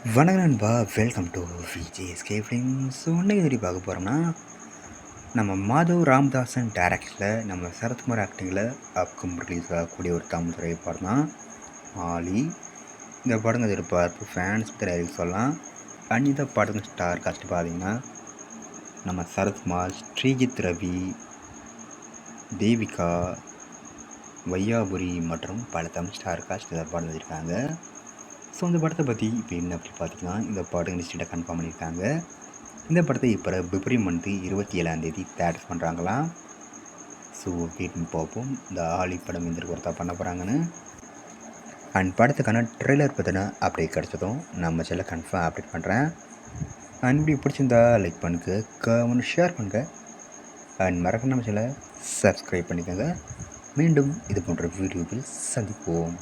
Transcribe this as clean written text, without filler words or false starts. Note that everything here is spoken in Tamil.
வணக்கம் நண்பா, welcome to VJSK films. So இன்றைக்கி எப்படி பார்க்க போகிறோம்னா, நம்ம மாதவ் ராமதாசன் டேரக்டரில் நம்ம சரத்குமார் ஆக்டிங்கில் அப்கம் ரிலீஸ் ஆகக்கூடிய ஒரு தமிழ் திரைப்படம் தான் ஆலி. இந்த படங்கள் எதிர்பார்ப்பு ஃபேன்ஸ் திரையில் சொல்லலாம். அண்ட் இந்த படத்தின் ஸ்டார் காஸ்ட் பார்த்தீங்கன்னா நம்ம சரத்குமார், ஸ்ரீஜித் ரவி, தேவிகா, வையாபுரி மற்றும் பல தமிழ் ஸ்டார் காஸ்ட் இந்த படம் வந்திருக்காங்க. ஸோ இந்த படத்தை பற்றி இப்போ என்ன அப்படி பார்த்தீங்கன்னா, இந்த படம் இன்ஸ்டியூட்டாக கன்ஃபார்ம் பண்ணியிருக்காங்க. இந்த படத்தை இப்போ பிப்ரவரி மந்த்து 27ஆம் தேதி தேட்டர்ஸ் பண்ணுறாங்களாம். ஸோ வெயிட் பார்ப்போம் இந்த ஆலி படம் எந்த ஒருத்தா பண்ண போகிறாங்கன்னு. அண்ட் படத்துக்கான ட்ரெய்லர் பற்றின அப்டேட் கிடச்சதும் நம்ம சேனல் கன்ஃபார்ம் அப்டேட் பண்ணுறேன். அண்ட் இப்படி பிடிச்சிருந்தா லைக் பண்ணுங்க, கமெண்ட் ஷேர் பண்ணுங்க. அண்ட் மறக்க நம்ம சேனலை சப்ஸ்கிரைப் பண்ணிக்கோங்க. மீண்டும் இது போன்ற வீடியோவில் சந்திப்போம்.